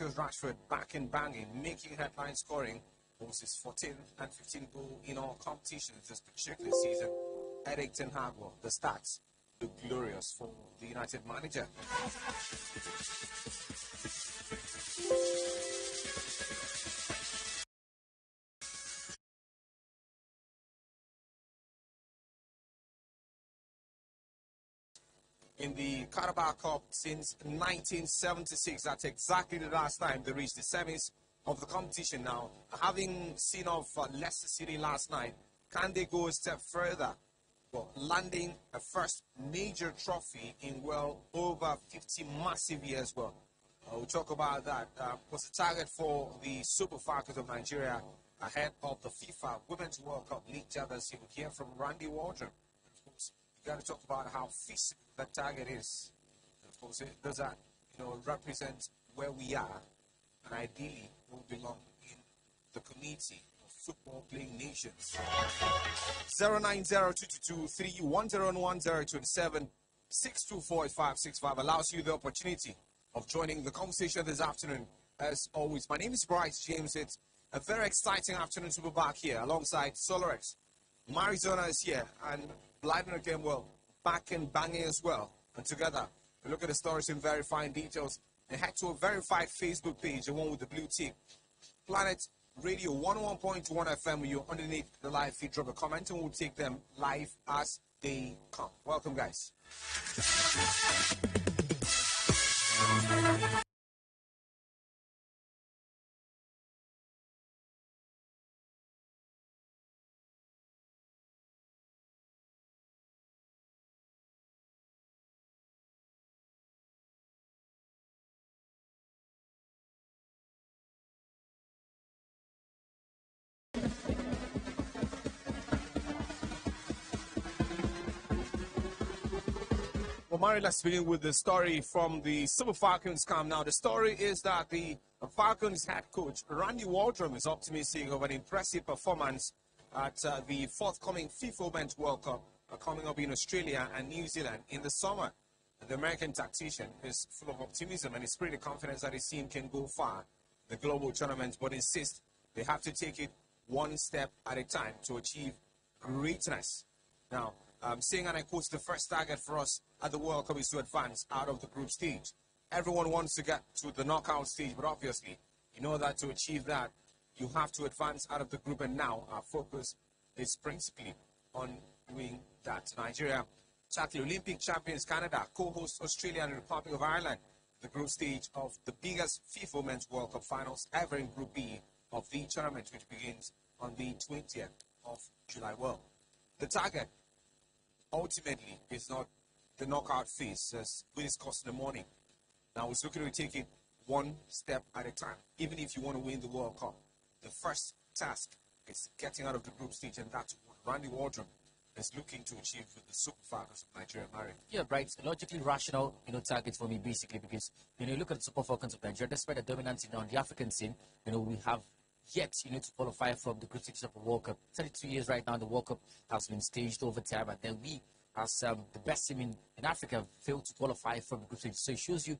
Marcus Rashford back in banging, making headline scoring. Was his 14th and 15th goal in all competitions this particular season. Eric Ten Hag, well, the stats look glorious for the United manager. In the Carabao Cup since 1976, that's exactly the last time they reached the semis of the competition. Now, having seen off Leicester City last night, can they go a step further? Well, landing a first major trophy in well over 50 massive years. Well, we'll talk about that. Was the target for the Super Falcons of Nigeria ahead of the FIFA Women's World Cup League this year. We'll hear from Randy Waldron. Of course, we got to talk about how feasible that target is. Of course, does that represent where we are, and ideally will belong in the community of football playing nations. 0902223101027 6248565 allows you the opportunity of joining the conversation this afternoon. As always, my name is Bryce James. It's a very exciting afternoon to be back here alongside Solorex. Marizona is here, and Blyden again, well, back and banging as well. And together, we look at the stories in very fine details and head to a verified Facebook page, the one with the blue tick. Planet Radio 101.1 FM, you're underneath the live feed. Drop a comment and we'll take them live as they come. Welcome, guys. Well, Mari, let's begin with the story from the Super Falcons camp. Now, the story is that the Falcons head coach, Randy Waldron, is optimistic of an impressive performance at the forthcoming FIFA Women's World Cup coming up in Australia and New Zealand in the summer. The American tactician is full of optimism and is pretty confident that his team can go far in the global tournament, but insists they have to take it one step at a time to achieve greatness. Now, saying, and I quote, the first target for us at the World Cup is to advance out of the group stage. Everyone wants to get to the knockout stage, but obviously, in order to achieve that, you have to advance out of the group, and now our focus is principally on doing that. Nigeria tackle Olympic champions Canada, co-host Australia and the Republic of Ireland, the group stage of the biggest FIFA Women's World Cup finals ever in Group B of the tournament, which begins on the 20th of July. Well, the target ultimately is not the knockout phase, as we discussed in the morning. Now, we're looking to take it one step at a time. Even if you want to win the World Cup, the first task is getting out of the group stage, and that's what Randy Waldron is looking to achieve with the Super Falcons of Nigeria. Mari. Yeah, right. Logically rational, target for me, basically, because, you look at the Super Falcons of Nigeria, despite the dominance on the African scene, we have yet, to qualify from the group stage of the World Cup. 32 years right now, the World Cup has been staged over time, and then we, as the best team in Africa, failed to qualify from the group stage. So it shows you,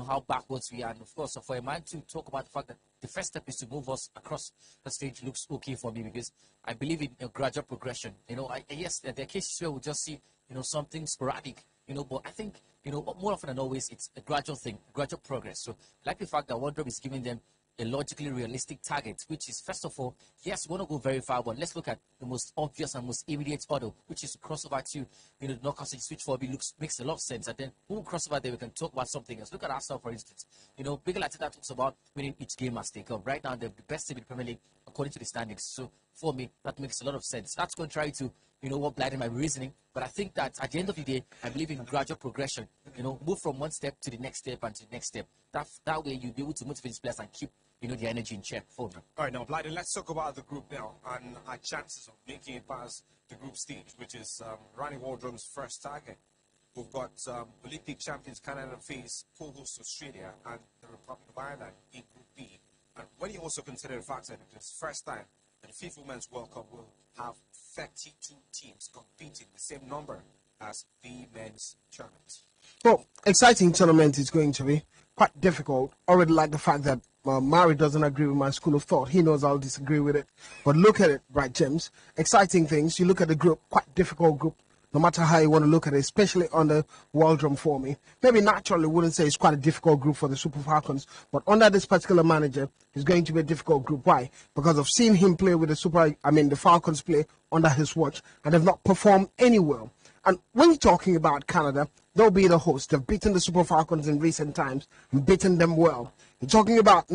how backwards we are. And of course, for a man to talk about the fact that the first step is to move us across the stage looks okay for me, because I believe in a gradual progression. Yes, there are cases where we'll just see, something sporadic, but I think, more often than always, it's a gradual thing, gradual progress. So I like the fact that Wardrobe is giving them a logically realistic target, which is, first of all, yes, we want to go very far, but let's look at the most obvious and most immediate order, which is to cross over to, the knockout stage, which for me makes a lot of sense. And then when we cross over there, we can talk about something else. Look at Arsenal, for instance. Big Latina talks about winning each game as they come. Right now, they're the best team in the Premier League, according to the standings. So for me, that makes a lot of sense. That's contrary to, what blighted my reasoning. But I think that at the end of the day, I believe in gradual progression. Move from one step to the next step and to the next step. That way, you'll be able to motivate these players and keep the energy in check for them. All right, now, Blyden, let's talk about the group now and our chances of making it past the group stage, which is Randy Waldron's first target. We've got Olympic champions Canada face co-host Australia and the Republic of Ireland in Group B. And when you also consider the fact that it's the first time that the FIFA Women's World Cup will have 32 teams competing, the same number as the men's tournament. Well, exciting tournament is going to be. Quite difficult. Already like the fact that Mari doesn't agree with my school of thought. He knows I'll disagree with it. But look at it, right, James? Exciting things. You look at the group, quite difficult group, no matter how you want to look at it, especially under Waldron for me. Maybe naturally wouldn't say it's quite a difficult group for the Super Falcons, but under this particular manager, it's going to be a difficult group. Why? Because I've seen him play with the Falcons play under his watch, and they've not performed any well. And when you're talking about Canada, they'll be the host. They've beaten the Super Falcons in recent times and beaten them well. You're talking about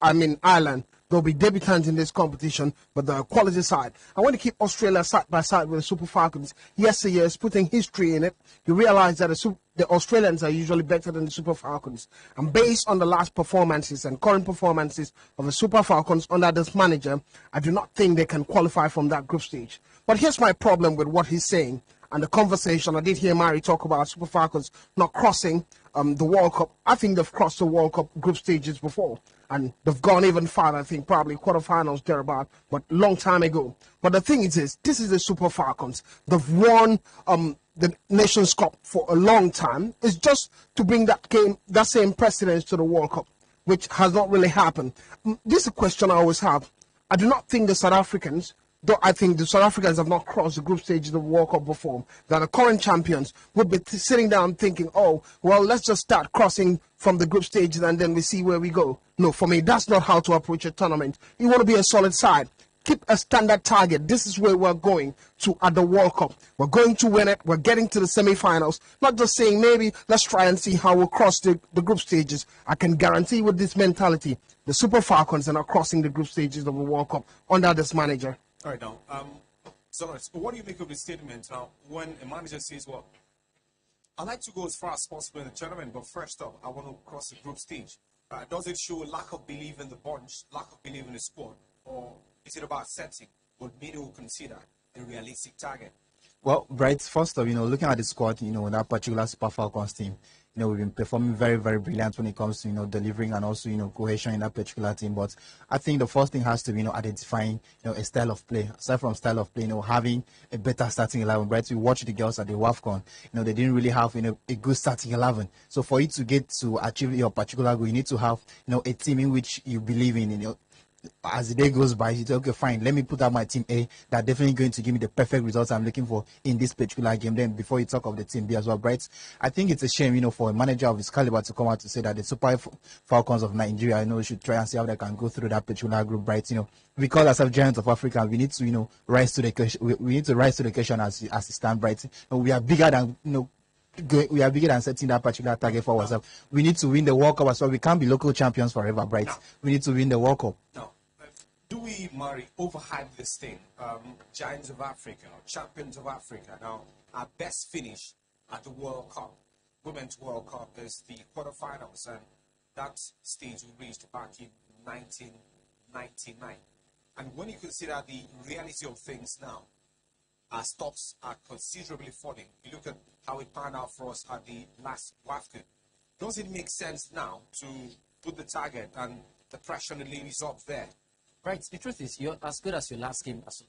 Ireland. They'll be debutants in this competition, but the quality side. I want to keep Australia side by side with the Super Falcons. Yesteryears, putting history in it, you realize that the Australians are usually better than the Super Falcons. And based on the last performances and current performances of the Super Falcons under this manager, I do not think they can qualify from that group stage. But here's my problem with what he's saying and the conversation. I did hear Mari talk about Super Falcons not crossing the World Cup. I think they've crossed the World Cup group stages before, and they've gone even farther. I think probably quarterfinals thereabout, but long time ago. But the thing is this is the Super Falcons. They've won the Nations Cup for a long time. It's just to bring that same precedence to the World Cup, which has not really happened. This is a question I always have. I do not think the South Africans, though I think the South Africans have not crossed the group stages of the World Cup before, that the current champions would be sitting down thinking, oh, well, let's just start crossing from the group stages and then we see where we go. No, for me, that's not how to approach a tournament. You want to be a solid side. Keep a standard target. This is where we're going to at the World Cup. We're going to win it. We're getting to the semi-finals. Not just saying, maybe let's try and see how we'll cross the group stages. I can guarantee with this mentality, the Super Falcons are not crossing the group stages of the World Cup under this manager. All right, now, so what do you make of the statement now when a manager says, well, I like to go as far as possible in the tournament, but first up, I want to cross the group stage. Does it show lack of belief in the bunch, lack of belief in the squad, or is it about setting what many will consider a realistic target? Well, Bright, first of looking at the squad, that particular Super Falcons team, we've been performing very, very brilliant when it comes to, delivering and also, cohesion in that particular team. But I think the first thing has to be, identifying, a style of play. Aside from style of play, having a better starting 11. Right? We watch the girls at the WAFCON, they didn't really have, a good starting 11. So for you to get to achieve your particular goal, you need to have, a team in which you believe in, as the day goes by, you say, okay, fine, let me put out my team A that definitely going to give me the perfect results I'm looking for in this particular game. Then before you talk of the team B as well, right? I think it's a shame, for a manager of his caliber to come out to say that the Super Falcons of Nigeria, should try and see how they can go through that particular group, right? We call ourselves Giants of Africa. We need to, rise to the occasion. We need to rise to the occasion as it stands, right? We are bigger than, we are bigger than setting that particular target for ourselves. We need to win the World Cup as well. We can't be local champions forever, right? We need to win the World Cup. No. Do we, Mari, overhype this thing? Giants of Africa, champions of Africa. Now, our best finish at the World Cup, Women's World Cup, is the quarterfinals, and that stage we reached back in 1999. And when you consider the reality of things now, our stocks are considerably falling. You look at how it panned out for us at the last WAFCON. Does it make sense now to put the target and the pressure on the ladies up there? Right. The truth is, you're as good as your last game, as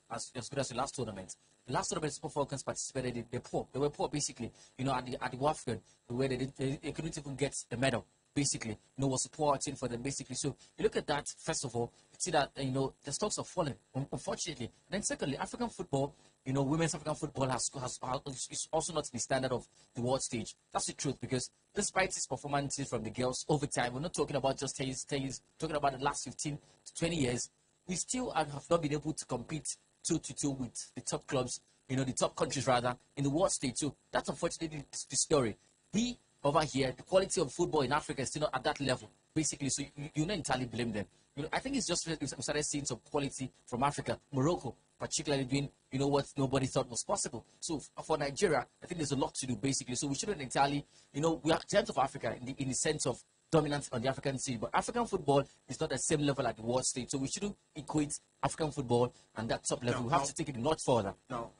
good as your last tournament. The last tournament, Super Falcons participated. They were poor, basically. At the WAFCON, where they couldn't even get the medal. Basically, was supporting for them. Basically, so you look at that. First of all, you see that the stocks are falling, unfortunately. And then secondly, African football, women's African football is also not the standard of the world stage. That's the truth, because despite its performances from the girls over time, we're not talking about just 10 years, talking about the last 15 to 20 years. We still have not been able to compete toe-to-toe with the top clubs, the top countries rather, in the world stage. So that's unfortunately the story. We over here, the quality of football in Africa is still not at that level, basically. So you not entirely blame them. I think it's just we started seeing some quality from Africa, Morocco, particularly doing what nobody thought was possible. So for Nigeria, I think there's a lot to do, basically. So we shouldn't entirely, we are giants of Africa in the sense of dominance on the African scene, but African football is not the same level at the world stage. So we shouldn't equate African football and that top level. We have to take it not further. Now,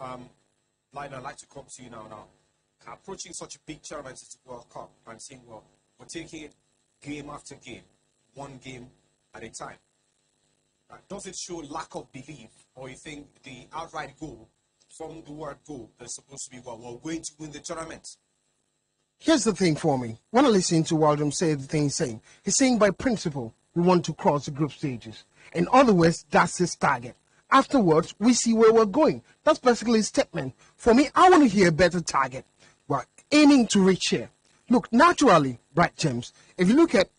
Lionel, I'd like to come to you now. Approaching such a big tournament as the World Cup and saying, well, we're taking it game after game, one game at a time. Does it show lack of belief, or you think the outright goal from the word goal is supposed to be, well, we're going to win the tournament? Here's the thing for me. When I listen to Waldron say the thing he's saying by principle. we want to cross the group stages. In other words, that's his target. Afterwards, we see where we're going. That's basically his statement. For me, I want to hear a better target. We're aiming to reach here. Look, naturally, Bright James, if you look at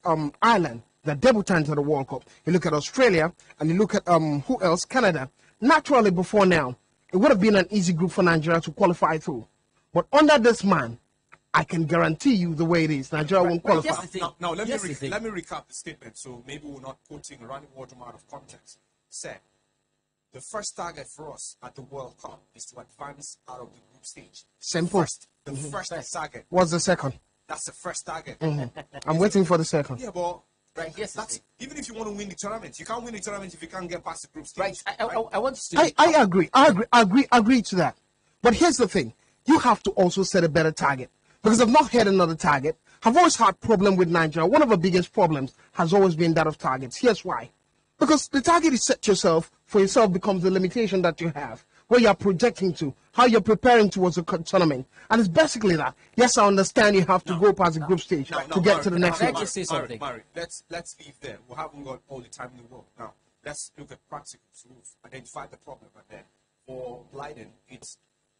Ireland, the debutants at the World Cup, you look at Australia, and you look at who else? Canada. Naturally, before now, it would have been an easy group for Nigeria to qualify through. But under this man, I can guarantee you the way it is, Nigeria won't qualify. Now let me recap the statement, so maybe we're not quoting Randy Wardrum out of context. Said, the first target for us at the World Cup is to advance out of the group stage. Simple. The first target. What's the second? That's the first target. I'm waiting for the second. Yeah, but Right, yes, that's, even if you want to win the tournament, you can't win the tournament if you can't get past the group stage. Right. I want to. I agree to that. But here's the thing: you have to also set a better target, because I've not had another target. I've always had problem with Nigeria. One of the biggest problems has always been that of targets. Here's why: because the target you set yourself for yourself becomes the limitation that you have, where you're projecting to, how you're preparing towards a tournament, and it's basically that. Yes, I understand you have to go past the group stage to get to the next Can I level. just say something? Mari, let's leave there. We haven't got all the time in the world. Now, let's look at practical. So we've identified the problem, and then for Blyden, it's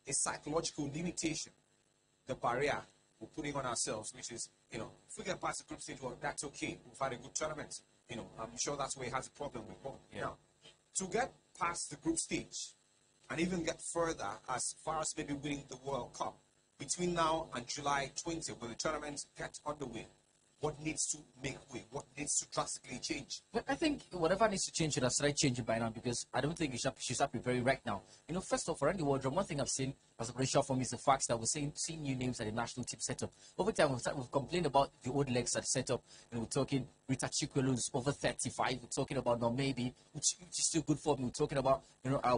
a psychological limitation, the barrier we're putting on ourselves, which is, if we get past the group stage, well, that's okay. We've had a good tournament. I'm sure that's where he has a problem with ball. Yeah. Now, to get past the group stage and even get further as far as maybe winning the World Cup, between now and July 20, when the tournament gets underway, what needs to make way? What needs to drastically change? But I think whatever needs to change should have started changing by now, because I don't think you should start preparing right now. First off, for Randy Wardrum, one thing I've seen as a pressure for me is the fact that we're seeing new names at the national team setup. Over time, we've complained about the old legs at the setup. We're talking Rita Chikwulu's over 35. We're talking about Maybe, which is still good for me. We're talking about,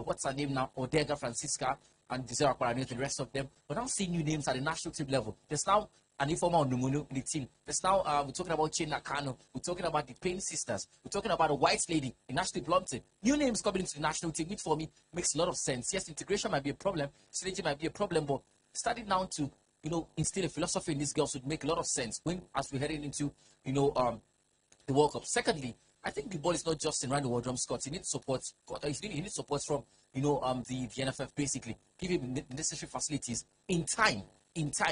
what's her name now? Odega Francisca and Desiree Akbarani and the rest of them. We're now seeing new names at the national team level. There's now an informal Numunu in the team. There's now, we're talking about Chin Nakano. We're talking about the Payne sisters. We're talking about a white lady in Ashley Blumpton. New names coming into the national team, which for me makes a lot of sense. Yes, integration might be a problem. Synergy might be a problem, but starting now to, instill a philosophy in these girls would make a lot of sense as we're heading into, the World Cup. Secondly, I think the ball is not just in Randy Wardrum's court. He needs support. He needs support from, the NFF, basically. Give him the necessary facilities in time,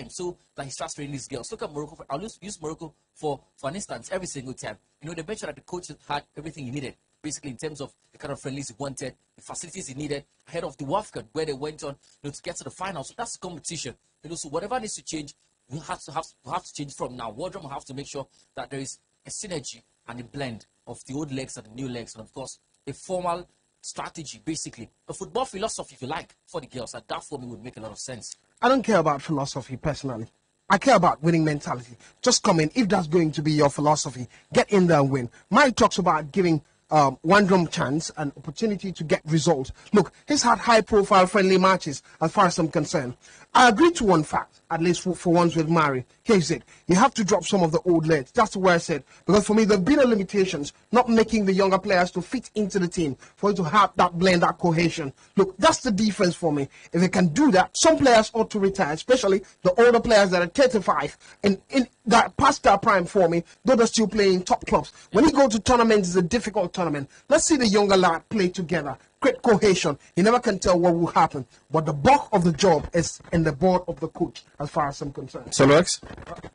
so that he starts training these girls. Look at Morocco. I'll use Morocco for an instance every single time. They mentioned that the coach had everything he needed, basically in terms of the kind of friendlies he wanted, the facilities he needed ahead of the WAFCON, where they went on to get to the final. So that's the competition. So whatever needs to change, we have to change from now. Wardrum will have to make sure that there is a synergy and a blend of the old legs and the new legs, and of course a formal strategy, basically a football philosophy, if you like, for the girls. And that for me would make a lot of sense. I don't care about philosophy personally. I care about winning mentality. Just come in. If that's going to be your philosophy, get in there and win. Mine talks about giving Wandrum chance and opportunity to get results. Look, he's had high-profile friendly matches as far as I'm concerned. I agree to one fact, at least for once with Mari. Here's it. You have to drop some of the old legs. That's where I said. Because for me, there have been limitations, not making the younger players to fit into the team, for you to have that blend, that cohesion. Look, that's the difference for me. If they can do that, some players ought to retire, especially the older players that are 35 and in that past their prime for me, though they're still playing top clubs. When you go to tournaments, it's a difficult tournament. Let's see the younger lad play together. Great cohesion. You never can tell what will happen. But the bulk of the job is in the board of the coach, as far as I'm concerned. Solorex?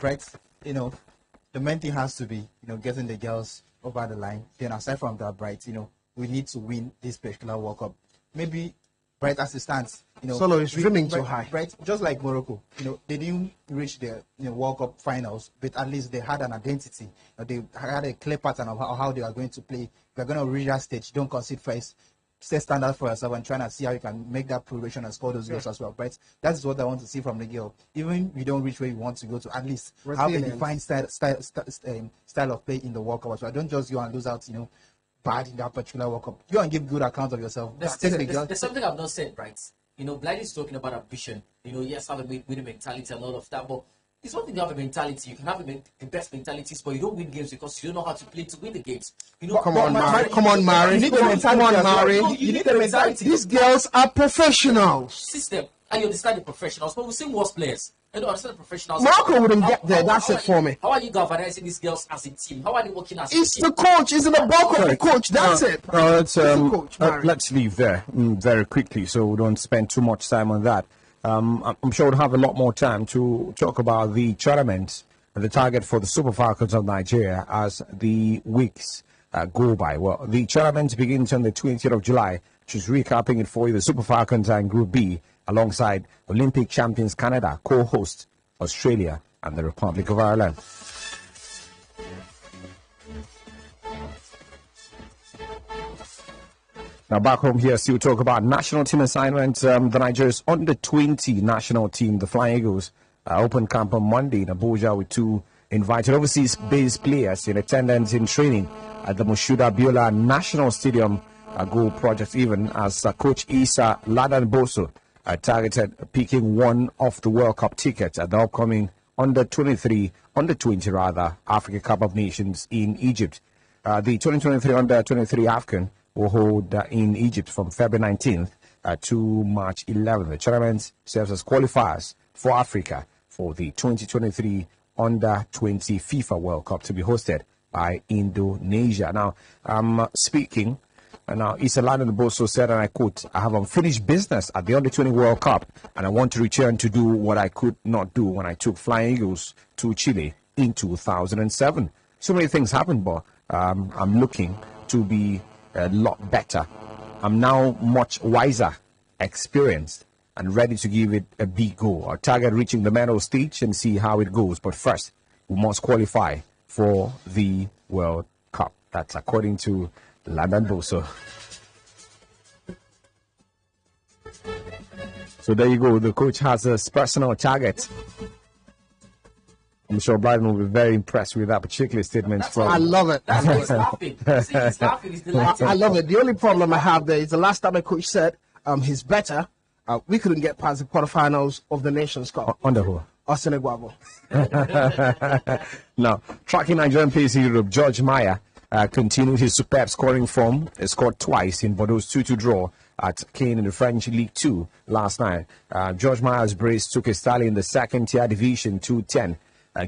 Right. The main thing has to be, getting the girls over the line. Then aside from that, Bright, we need to win this particular World Cup. Maybe Bright as it stands, Solo is dreaming too high. Bright, just like Morocco, they didn't reach the World Cup finals, but at least they had an identity. They had a clear pattern of how they are going to play. If you're going to reach that stage, don't concede first. Set standards for yourself and trying to see how you can make that progression and score those goals as well, right? That is what I want to see from the girl. Even if you don't reach where you want to go to, at least have a defined style of play in the World Cup. So I don't just go and lose out, bad in that particular World Cup. You and give good account of yourself. There's something I've not said, right? Blind is talking about ambition. Yes, have a winning mentality and all of that, but it's one thing to have a mentality. You can have the best mentalities, but you don't win games because you don't know how to play to win the games. Come on, Mari. You need the mentality. You need the mentality. These girls are professionals. System. And you understand the professionals, but we've seen worse players. You don't understand the professionals. Morocco wouldn't get there. That's it for me. How are you galvanizing these girls as a team? How are they working as a It's team? the coach. It's in the bulk of the coach. That's it. No, It's the coach, Mary. let's leave there very quickly so we don't spend too much time on that. I'm sure we'll have a lot more time to talk about the tournament and the target for the Super Falcons of Nigeria as the weeks go by. Well, the tournament begins on the 20th of July. Just recapping it for you, the Super Falcons are in Group B alongside Olympic champions Canada, co-host Australia and the Republic of Ireland. Now back home here, still talk about national team assignments. The Nigeria's under-20 national team, the Flying Eagles, opened camp on Monday in Abuja with 2 invited overseas-based players in attendance in training at the Moshood Abiola National Stadium Goal Project, even as Coach Isa Ladan Boso targeted picking one of the World Cup tickets at the upcoming under-20 Africa Cup of Nations in Egypt. The 2023 under-23 AFCON will hold in Egypt from February 19th to March 11th. The tournament serves as qualifiers for Africa for the 2023 under-20 FIFA World Cup to be hosted by Indonesia. Now, speaking. Now, Issa Ladan Boso said, and I quote, "I have unfinished business at the Under-20 World Cup, and I want to return to do what I could not do when I took Flying Eagles to Chile in 2007. So many things happened, but I'm looking to be a lot better. I'm now much wiser, experienced, and ready to give it a big go. Our target reaching the medal stage and see how it goes. But first, we must qualify for the World Cup." That's according to Ladan Boso. So there you go. The coach has a personal target. I'm sure Blyden will be very impressed with that particular statement. I love it. That's why he's laughing. See, he's laughing. He's delighted. I love it. The only problem I have there is the last time a coach said he's better, we couldn't get past the quarterfinals of the Nations Cup. Under who? Osenegwabo. Now, tracking Nigerian pace in Europe, George Maya continued his superb scoring form. He scored twice in Bordeaux's 2-2 draw at Caen in the French League 2 last night. George Maya's brace took his tally in the second-tier division 2-10.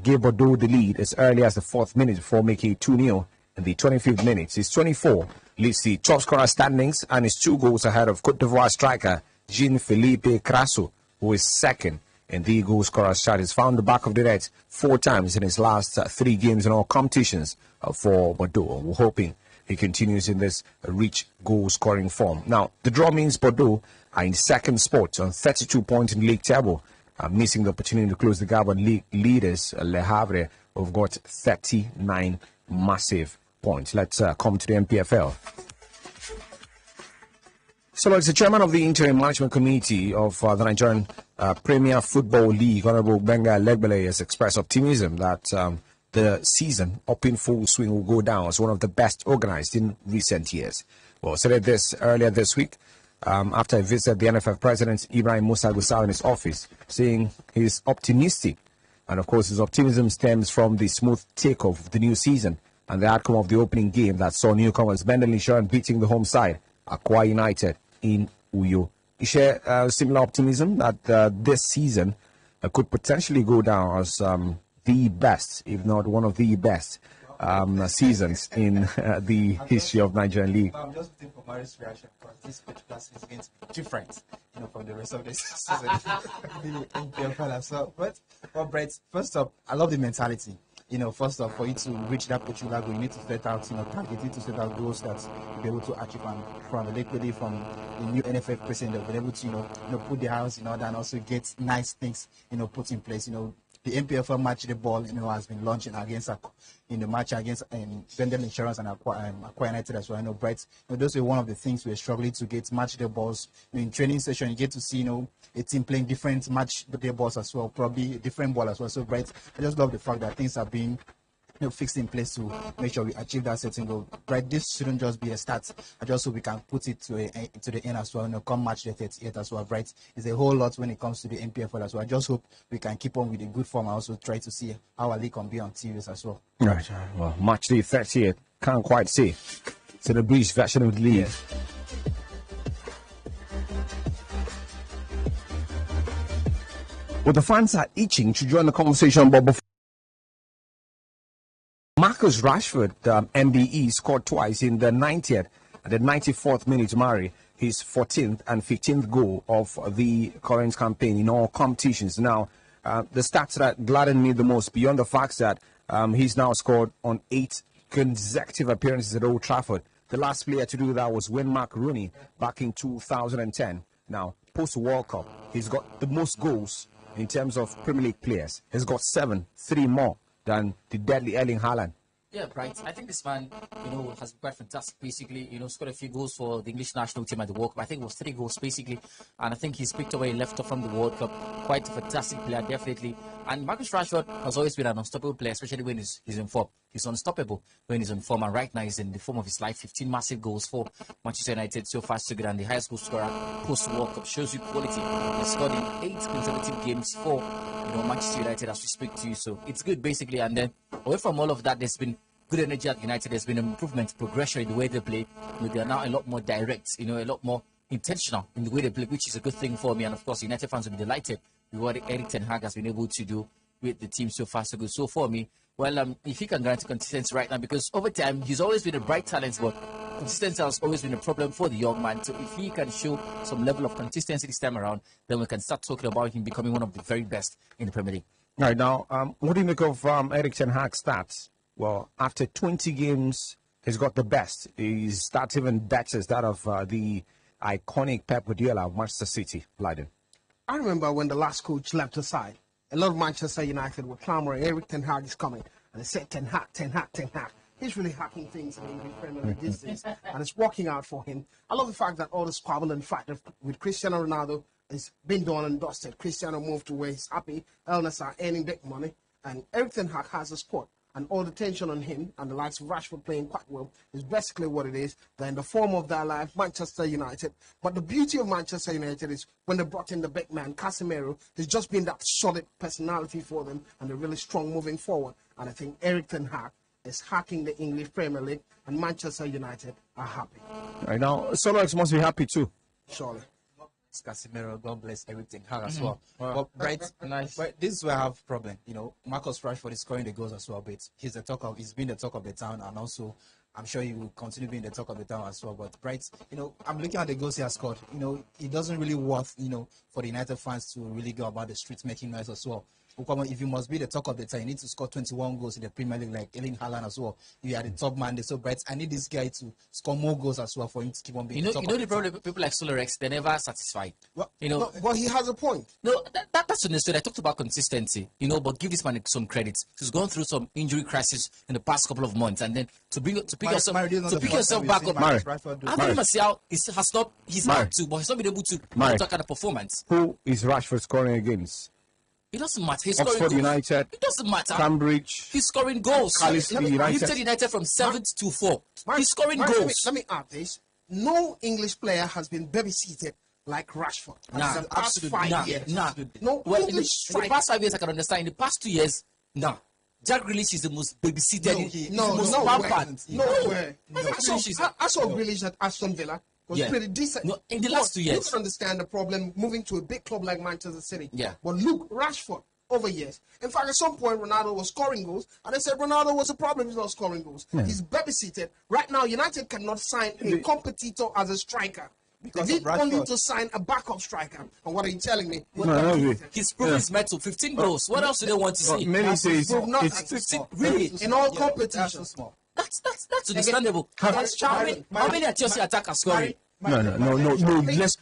Gave Bordeaux the lead as early as the 4th minute before making 2-0 in the 25th minute. He's 24, leads the top scorer standings, and is 2 goals ahead of Cote d'Ivoire striker Jean-Philippe Crasso, who is second in the goal scorer chart. He's found the back of the net 4 times in his last 3 games in all competitions for Bordeaux. We're hoping he continues in this rich goal scoring form. Now, the draw means Bordeaux are in second spot on 32 points in league table, missing the opportunity to close the gap on league leaders Le Havre, who've got 39 massive points. Let's come to the MPFL. So, it's the chairman of the interim management committee of the Nigerian Premier Football League, Honorable Benga Legbele, has expressed optimism that the season up in full swing will go down as one of the best organized in recent years. Well, said this earlier this week after he visited the NFF president Ibrahim Musa Gusau in his office, saying he's optimistic. And of course, his optimism stems from the smooth takeoff of the new season and the outcome of the opening game that saw newcomers Bendel Insurance beating the home side, Akwa United, in Uyo. You share similar optimism that this season could potentially go down as the best, if not one of the best seasons in the history of Nigerian League. I'm just waiting for Mari's reaction because this particular season is going to be different, from the rest of the season. The NPFL as well. But Brett, first up, I love the mentality. First off, for you to reach that particular goal, you need to set out, target. You need to set out goals that you'll be able to achieve. And from the liquidity from the new NFF president, they'll be able to, put the house in order and also get nice things, put in place. The MPFL match the ball, has been launching against in the match against Bendel Insurance and Akwa United as well. Bright, those are one of the things we're struggling to get match the balls. In training session, you get to see, a team playing different match the balls as well, probably a different ball as well. So, Bright, I just love the fact that things are being fixed in place to make sure we achieve that certain goal. Right, this shouldn't just be a start. I just hope we can put it to the end as well. Come match the 38th as well. Right, it's a whole lot when it comes to the MPFL as well. I just hope we can keep on with a good form. I also try to see how our league can be on series as well. Right. Well, match the 38th, can't quite see. It's an abridged version of the league. Well, the fans are itching to join the conversation, but before Marcus Rashford, MBE, scored twice in the 90th and the 94th minute, Mari, his 14th and 15th goal of the current campaign in all competitions. Now, the stats that gladden me the most, beyond the fact that he's now scored on 8 consecutive appearances at Old Trafford. The last player to do that was Mark Rooney back in 2010. Now, post-World Cup, he's got the most goals in terms of Premier League players. He's got 7, 3 more than the deadly Erling Haaland. Yeah, right. I think this man, has been quite fantastic. Basically, scored a few goals for the English national team at the World Cup. I think it was 3 goals, basically. And I think he's picked away left off from the World Cup. Quite a fantastic player, definitely. And Marcus Rashford has always been an unstoppable player, especially when he's in form. He's unstoppable when he's in form. And right now, he's in the form of his life. 15 massive goals for Manchester United so far, so good. And the highest goal scorer post-World Cup shows you quality. He's scored in 8 consecutive games for Manchester United as we speak to you. So it's good, basically. And then away from all of that, there's been good energy at United. There's been improvement, progression in the way they play. They are now a lot more direct, a lot more intentional in the way they play, which is a good thing for me. And of course, United fans will be delighted with what Erik ten Hag has been able to do with the team so far, so good. So for me, well, if he can guarantee consistency right now, because over time he's always been a bright talent, but consistency has always been a problem for the young man. So if he can show some level of consistency this time around, then we can start talking about him becoming one of the very best in the Premier League. Right now, what do you make of Erik ten Hag's stats? Well, after 20 games, he's got the best. His stats even better as that of the iconic Pep Guardiola of Manchester City. Blyden. I remember when the last coach left the side, a lot of Manchester United were clamoring, Erik ten Hag is coming. And they said, Ten Hag, Ten Hag, Ten Hag. He's really hacking things in the English Premier League these days, and it's working out for him. I love the fact that all the squabble and fight with Cristiano Ronaldo has been done and dusted. Cristiano moved to where he's happy. El Nassr are earning big money, and Erik ten Hag has a squad. And all the tension on him and the likes of Rashford playing quite well is basically what it is. They're in the form of their life, Manchester United. But the beauty of Manchester United is when they brought in the big man, Casemiro, there's just been that solid personality for them and they're really strong moving forward. And I think Erik ten Hag is hacking the English Premier League and Manchester United are happy. Right now, Solorex must be happy too. Surely. Casemiro, God bless Erik ten Hag as well. Wow. But nice. But this is where I have a problem. Marcus Rashford is scoring the goals as well, but he's been the talk of the town, and also I'm sure he will continue being the talk of the town as well. But I'm looking at the goals he has scored. It doesn't really worth, for the United fans to really go about the streets making noise as well. If you must be the talk of the town, you need to score 21 goals in the Premier League like Erling Haaland as well. You are the top man. So I need this guy to score more goals as well for him to keep on being the top of the problem. People like Solorex, they're never satisfied. Well, he has a point. No, that's understood. I talked about consistency, but give this man some credit. He's gone through some injury crisis in the past couple of months, and then to pick yourself back up. Anthony Martial he's had to, but he's not been able to put that kind of performance. Who is Rashford scoring against? It doesn't matter. He's Oxford scoring goals. United. It doesn't matter. Cambridge. He's scoring goals. Lifted United from 7th to 4th. He's scoring goals. Let me add this. No English player has been babysitted like Rashford. Absolutely. No in the past 5 years, I can understand. In the past 2 years, Jack Grealish is the most babysitted. No way. I saw Grealish at Aston Villa. Was pretty decent. No, in the last 2 years. You can understand the problem moving to a big club like Manchester City. Yeah. But look, Rashford, over years. In fact, at some point, Ronaldo was scoring goals, and they said Ronaldo was a problem. He's not scoring goals. He's babysitted. Right now, United cannot sign a competitor as a striker. Because they need only to sign a backup striker. And what are you telling me? He's proven his metal. 15 goals. What else do they want to see? Many say it's 15. Really? In all competitions. That's understandable. How many are Chelsea attackers scoring? No. Let's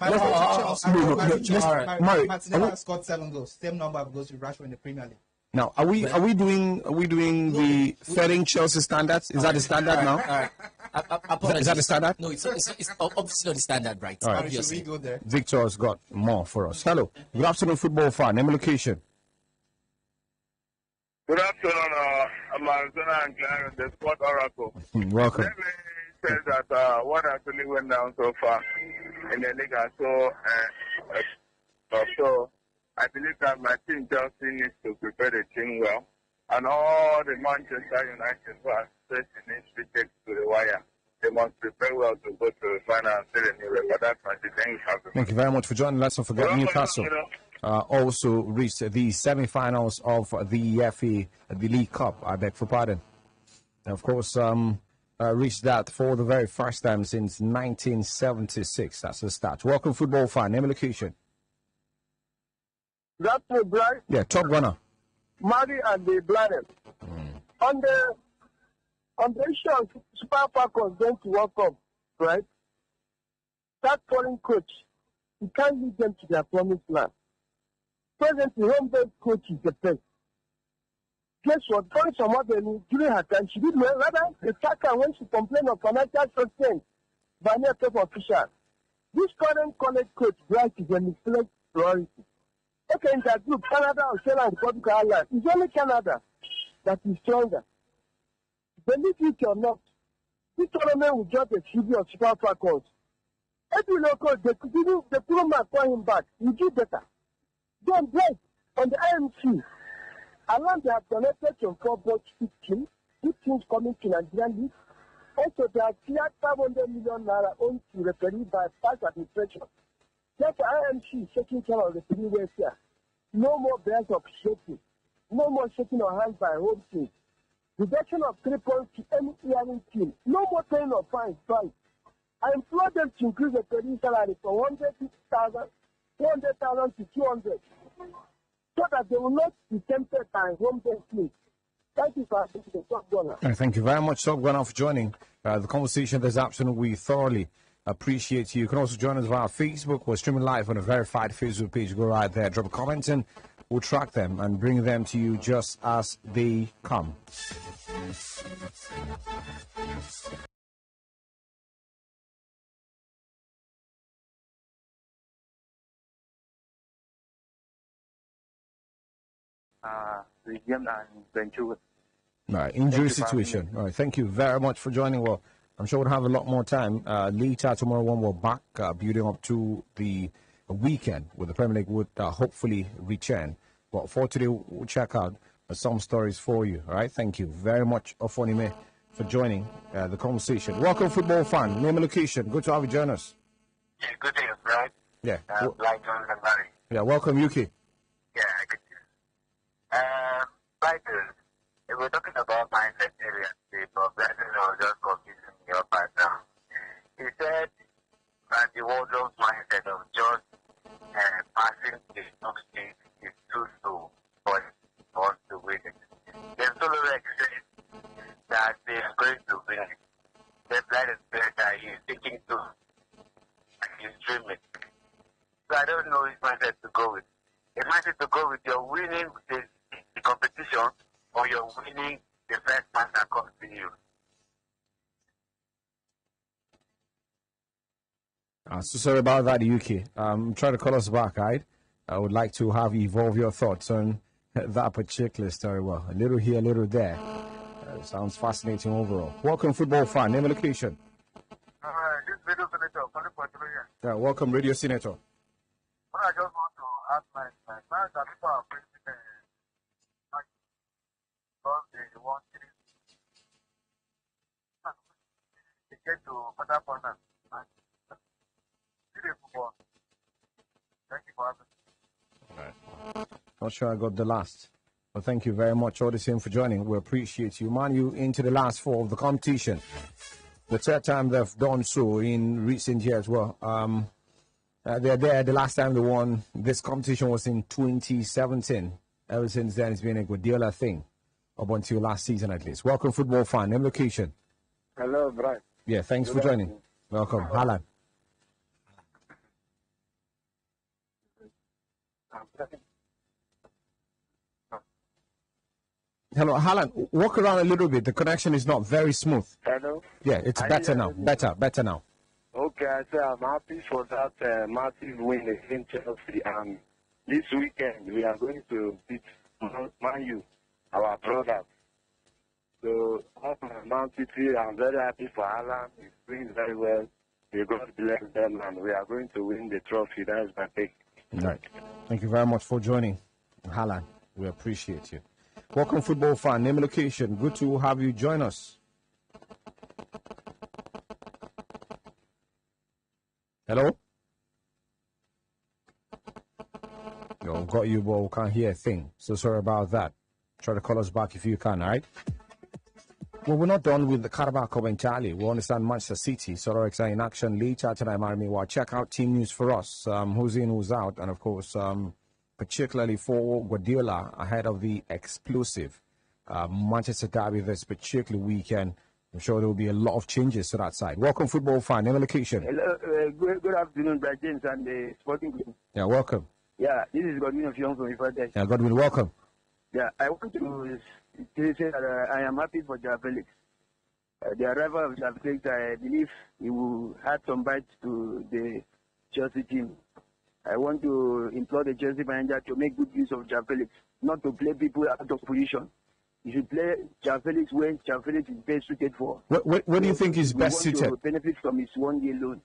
Martinelli scored 7 goals. Same number of goals with Rashford in the Premier League. Now, are we doing the fairing Chelsea standards? Is that the standard now? Is that the standard? No, it's obviously not the standard, right? All right. Should we go there? Victor has got more for us. Hello. Good afternoon, football fan. Name and location. Good afternoon, Marizona and the Sport Oracle. Welcome. Let me say that what actually went down so far in the league, so I believe that my team Chelsea needs to prepare the team well, and all the Manchester United who are facing this to the wire, they must prepare well to go to the final and see the new record. That's my thing. Thank you very much for joining. Let's not forget Newcastle. also reached the semi-finals of the FA, the League Cup. I beg for pardon. And of course, reached that for the very first time since 1976. That's the start. Welcome, football fan. Name and location. That's the blind, Yeah, top runner. Mari and the blinded. On the issue of Super Falcons going to World Cup, right? That foreign coach, he can't lead them to their promised land. Presently, home-based coach is the best. Guess what? During some other during her time, she did well. Rather, the attacker when she complained of financial constraints by near top officials. This current college coach, Bright, is a misplaced priority. Okay, in that group, Canada, Australia, and Republic of Ireland, it's only Canada that is stronger. Believe it or not, this tournament will just a tribute of Super Falcons. Every local, they couldn't call him back. He do better. Then break on the IMC. Along they have donated to 4 boats 15 teams coming to Nigerian League. Also, they have cleared 500 million naira owned to referee by past administration. Just the IMC is taking care of the referee welfare. No more bears of shaking. No more shaking of hands by home team. Reduction of 3 points to any hearing team. No more paying of fines twice. I implore them to increase the referee salary from 150,000 to 200, so that they will not be tempted by home-based league. Thank you for the Top Gunner. Thank you very much, Top Gunner, for joining the conversation this afternoon. We thoroughly appreciate you. You can also join us via Facebook. We're streaming live on a verified Facebook page. Go right there, drop a comment, and we'll track them and bring them to you just as they come. Region and Vancouver. All right, injury situation. All right, thank you very much for joining. Well, I'm sure we'll have a lot more time later tomorrow when we're back, building up to the weekend with the Premier League would hopefully return. But for today, we'll check out some stories for you. All right, thank you very much, Ofonime, for joining the conversation. Welcome, football fan. Name and location. Good to have you join us. Yeah, good day, right? Yeah. Like John and Barry. Yeah, welcome, UK. Yeah, I get you. If we're talking about mindset area, but I was just confusing your background. He said that the wardrobe's mindset of just passing the top stage is too slow for him to win it. Then Solorex said that they are going to win it. The blind said that he is taking to and he's dreaming. So I don't know which mindset to go with. The mindset to go with you're winning the competition or you're winning the first match that comes to you. So sorry about that, UK. Try to call us back, right? I would like to have you evolve your thoughts on that particular story. Well, a little here, a little there. Sounds fascinating overall. Welcome, football fan. Name and location. This video senator, Yeah, welcome, Radio Senator. what I just want to ask my clients that people are bringing because they want to get to better corners. Thank you for having me. Not sure I got the last. But thank you very much, all the same, for joining. We appreciate you. Manu into the last 4 of the competition. The third time they've done so in recent years. Well, they're there. The last time they won this competition was in 2017. Ever since then, it's been a good deal, I think, up until last season at least. Welcome, football fan. Name location. Hello, Brian. Yeah, thanks for joining. Welcome. Alan. Hello, Alan. Walk around a little bit. The connection is not very smooth. Hello. Yeah, it's better now. Better now. Okay, I say I'm happy for that massive win against Chelsea, and this weekend we are going to beat Man U, our brothers. So, as Man City, I'm very happy for Alan. He's doing very well. May God bless them, and we are going to win the trophy. That is my pick. Right. Thank you very much for joining, Alan. We appreciate you. Welcome, football fan. Name and location. Good to have you join us. Hello? got you, but we can't hear a thing. So sorry about that. Try to call us back if you can, all right? Well, we're not done with the Carabao Cup entirely. We understand Manchester City, Solorex are in action later tonight, Marmi. Check out team news for us, who's in, who's out, and of course, particularly for Guardiola ahead of the explosive Manchester derby this particular weekend. I'm sure there will be a lot of changes to that side. Welcome, football fan. Name and location. Hello, good afternoon, Brad James and the sporting group. Yeah, welcome. Yeah, this is Godwin of Young from Ifate. Yeah, Godwin, welcome. Yeah, I want to say that I am happy for Joao Felix. The arrival of Joao Felix, I believe he will add some bites to the Chelsea team. I want to implore the Chelsea manager to make good use of Joao Felix, not to play people out of position. You should play Joao Felix when Joao Felix is best suited for. What do you think is best suited? To benefit from his 1 year loan.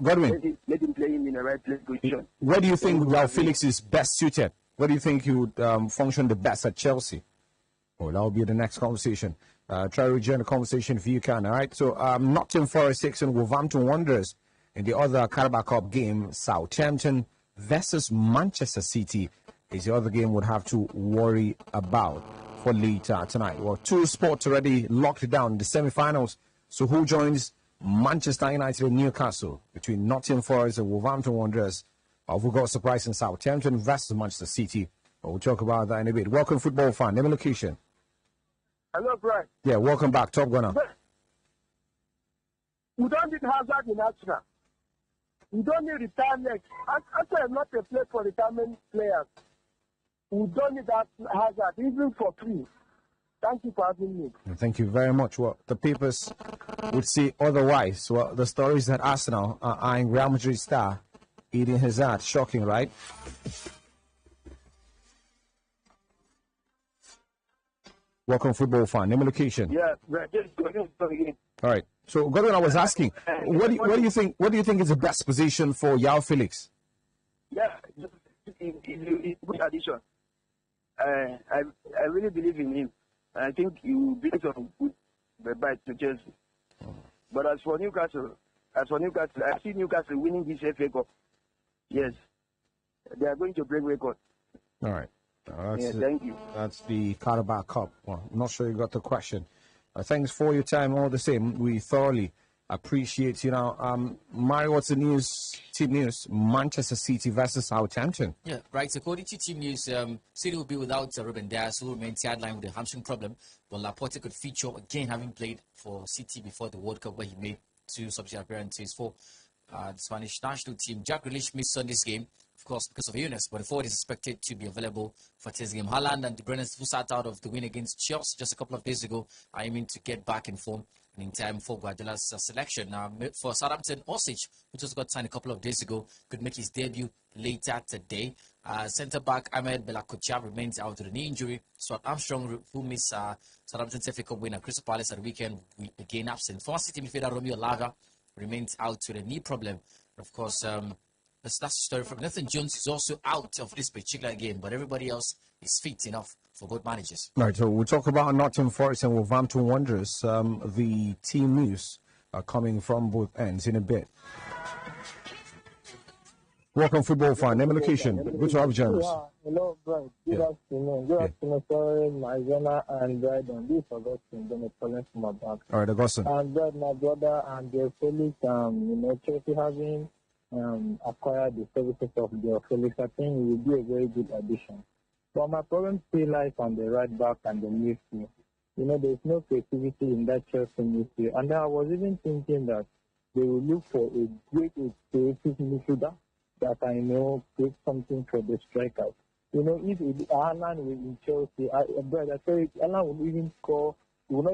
Godwin, let him play him in the right place position. Where do you think Joao Felix is best suited? Where do you think he would function the best at Chelsea? Well, that will be the next conversation. Try to rejoin the conversation if you can, all right? So, Nottingham Forest 6 and Wolverhampton Wanderers in the other Carabao Cup game. Southampton versus Manchester City is the other game we'd have to worry about for later tonight. Well, two sports already locked down in the semi-finals. So, who joins Manchester United and Newcastle between Nottingham Forest and Wolverhampton Wanderers? We've got a surprise in Southampton versus Manchester City. We'll talk about that in a bit. Welcome, football fan. Name and location. Hello, Brian. Yeah, welcome back. Top Gunner. We don't need Hazard in Arsenal. We don't need retirement. Arsenal is not a place for retirement players. We don't need that Hazard, even for free. Thank you for having me. Thank you very much. Well, the papers would say otherwise. Well, the stories that Arsenal are eyeing Real Madrid star Eden Hazard. Shocking, right? Welcome, football fan. Name and location. Yeah, right. Just go again. All right. So, Godwin, I was asking, what do you think? What do you think is the best position for Joao Felix? Yeah, it's a good addition. I really believe in him. I think he will bring some good bite to Chelsea. But as for Newcastle, I see Newcastle winning this FA Cup. Yes, they are going to break record. All right. Thank you. That's the Carabao Cup. Well, I'm not sure you got the question. Thanks for your time all the same. We thoroughly appreciate, Mari, what's the news? Team news, Manchester City versus Southampton. Yeah, right. So according to team news, City will be without Ruben Dias, who remains sidelined with a hamstring problem. But Laporte could feature again, having played for City before the World Cup, where he made 2 substitute appearances for the Spanish national team. Jack Grealish missed Sunday's game, of course, because of illness, but the forward is expected to be available for today's game. Haaland and De Bruyne, who sat out of the win against Chelsea just a couple of days ago, are aiming to get back in form and in time for Guardiola's selection. Now, for Southampton, Osage, who just got signed a couple of days ago, could make his debut later today. Centre-back Ahmed Belakocha remains out with a knee injury. Stuart Armstrong, who missed Southampton's FA Cup winner Crystal Palace at the weekend, will again absent. Former City midfielder Romeo Lavia remains out with a knee problem. Of course, that's the story from Nathan Jones is also out of this particular game, but everybody else is fit enough for both managers. Right, so we'll talk about Nottingham Forest and Wolverhampton Wanderers. The team news are coming from both ends in a bit. Welcome, football fan. Name and location. Good to have you, James. Yeah, hello, Brian. Good afternoon. Good afternoon, sorry, Marizona and Brian. This is Augustine. Then calling from my back. All right, Augustine. And Brad, my brother, and their Felix, Chelsea having acquired the services of their Felix, I think it will be a very good addition. But my problem still lies on the right back and the midfield. There's no creativity in that Chelsea midfield. And I was even thinking that they will look for a great creative midfielder that I know create something for the strikers. If Alan will in Chelsea, Brad, I tell you, Alan will not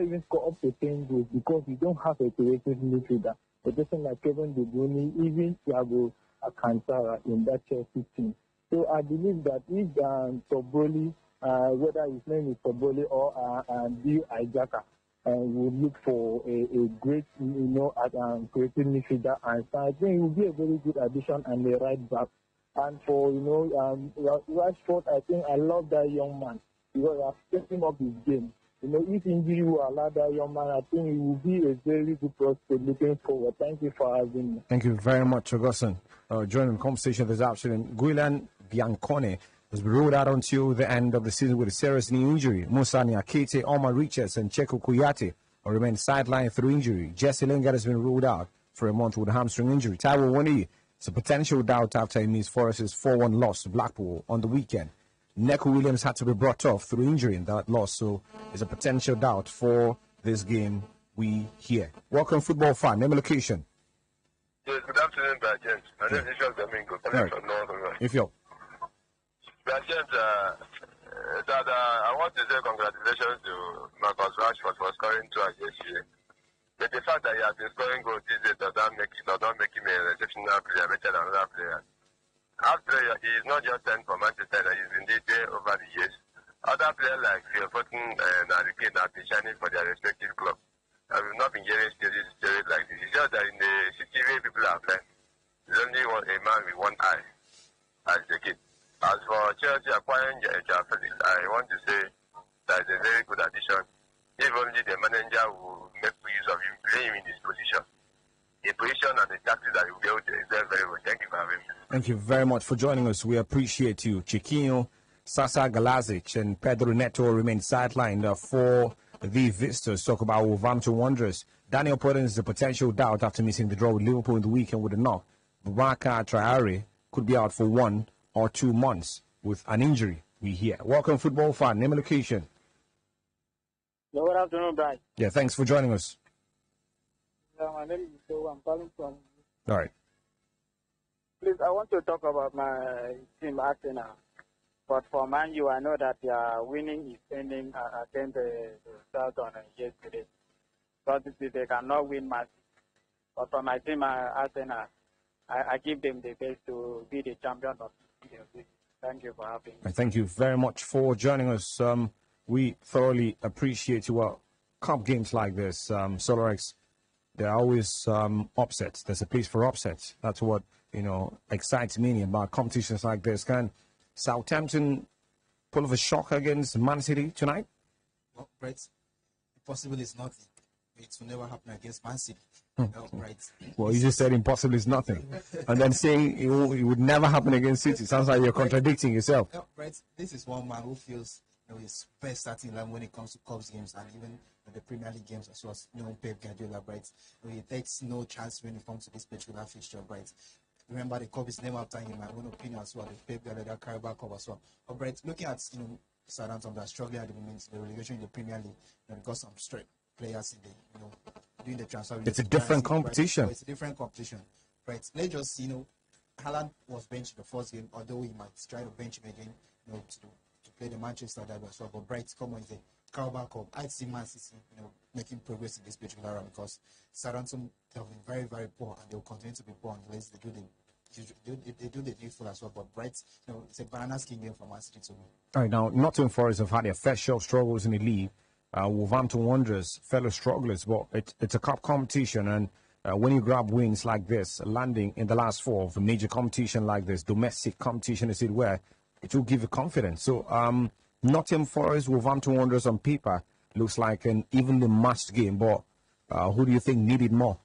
even score up to 10 goals because we don't have a creative midfielder. A person like Kevin De Bruyne, even Thiago Alcantara in that Chelsea team. So I believe that if Toboli, whether his name is Toboli or Bill Ijaka, will look for a great, creative midfielder, and so I think it will be a very good addition and a right back. And for Rashford, I think I love that young man because I've stepping up his game. If injury will allow that young man, I think it will be a very good prospect looking forward. Thank you for having me. Thank you very much, Augustine. Joining the conversation this afternoon, Guilan Biancone has been ruled out until the end of the season with a serious knee injury. Musa Niakate, Omar Richards, and Cheko Kuyate will remain sidelined through injury. Jesse Lingard has been ruled out for a month with a hamstring injury. Taiwo Wani is a potential doubt after he missed Forest's 4-1 loss to Blackpool on the weekend. Neco Williams had to be brought off through injury in that loss, so there's a potential doubt for this game we hear. Welcome, football fan. Name and location. Yes, good afternoon, Brad James. My name is Ishaq Domingo, coming from Northern. If you're Brad James, I want to say congratulations to Marcus Rashford for scoring 2 against you. But the fact that he has been scoring goals these days does not make him an exceptional player better than other players. After he is not just sent for Manchester, he's indeed there over the years. Other players like Phil Foden and Harry Kane have been shining for their respective clubs. I have not been hearing stories like this. It's just that in the city where people are playing, there's only a man with one eye as a kid. As for Chelsea acquiring Joao Felix, I want to say that it's a very good addition. If only the manager will make use of him, play him in this position. The position and the tactics that he will be able to excel very well. Thank you for having me. Thank you very much for joining us. We appreciate you. Chiquinho, Sasa Galazic, and Pedro Neto remain sidelined for the visitors. Talk about Wolverhampton Wanderers. Daniel Podence is a potential doubt after missing the draw with Liverpool in the weekend with a knock. Boubacar Traore could be out for 1 or 2 months with an injury, we hear. Welcome, football fan. Name and location. Good afternoon, Brian. Yeah, thanks for joining us. My name is Joe. I'm calling from. All right. Please, I want to talk about my team, Arsenal. But for Man U, I know that their winning is ending against the Southern yesterday. But they cannot win much. But for my team, Arsenal, I give them the best to be the champion of the league. Thank you for having me. Thank you very much for joining us. We thoroughly appreciate your cup games like this. Solorex, there are always upsets. There's a place for upsets. That's what, excites me about competitions like this. Can Southampton pull off a shock against Man City tonight? Well, right. Impossible is nothing. It will never happen against Man City. Right. Well, you just said impossible is nothing. And then saying it would never happen against City. Sounds like you're contradicting yourself. Right. This is one man who feels his best starting line when it comes to Cups games and even the Premier League games as well as Pep Guardiola, right? He takes no chance when it comes to this particular fixture, right? Remember, the Cup is named after him, my own opinion as well. The Pep Guardiola Carabao Cup as well. But right, looking at Southampton, they're struggling at the moment, the relegation in the Premier League, they've got some straight players in the doing the transfer. It's a different competition. Right? So it's a different competition, right? Let's just Haaland was benched the first game, although he might try to bench him again, to play the Manchester derby as well. But Bright, come on, the Carabao Cup. I see Man City, making progress in this particular round because Southampton have been very, very poor and they'll continue to be poor unless they do the needful as well. But Bright, it's a banana skin game for Man City to win. All right, now Nottingham Forest have had their fair share of struggles in the league. Wolverhampton Wanderers, fellow strugglers, but it's a cup competition, and when you grab wins like this, landing in the last 4 of a major competition like this, domestic competition as it were, it will give you confidence. So Nottingham Forest, Wolverhampton Wanderers on paper looks like an evenly matched game, but who do you think needed more?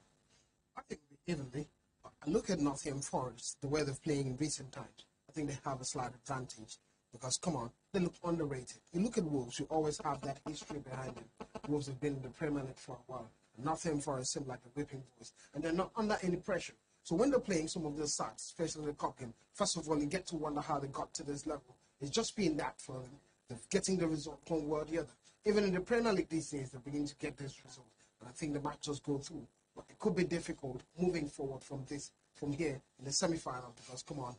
I think evenly. I look at Nottingham Forest, the way they're playing in recent times. I think they have a slight advantage because, come on, they look underrated. You look at Wolves, you always have that history behind them. Wolves have been in the Premier League for a while. Nottingham Forest seem like a whipping voice, and they're not under any pressure. So when they're playing some of their sides, especially the cup game, first of all, you get to wonder how they got to this level. It's just been that for them, they're getting the result one way or the other. Even in the Premier League these days, they're beginning to get this result. And I think they might just go through. But it could be difficult moving forward from here in the semi-final because, come on,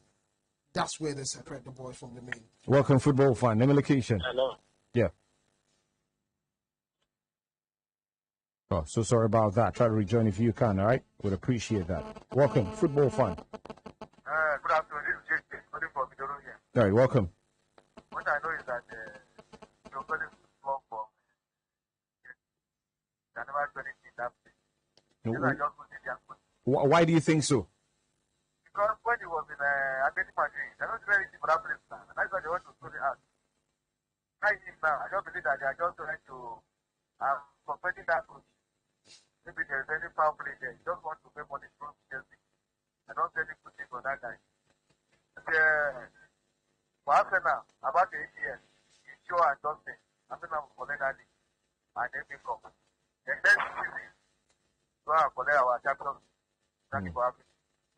that's where they separate the boys from the main. Welcome, football fan. Name and location. Hello. Yeah. Oh, so sorry about that. Try to rejoin if you can, all right? Would appreciate that. Welcome, football fan. Good afternoon. This is JJ. Calling from Midoro here. All right, welcome. What I know is that your colleagues will for January 20th that place. I just put it there. Why do you think so? Because when he was in Atletico Madrid, they're not very easy for that place now. And that's why they want to throw it out. Right now, I don't believe that they are just trying to competing that coach. Maybe there's any power play there. You just want to make money from Chelsea. I don't really put it on that guy. For us, Arsenal about 8 years. He show and something. Arsenal will collect that league. And then we come. The next season, we will collect our champions. Thank you for having me.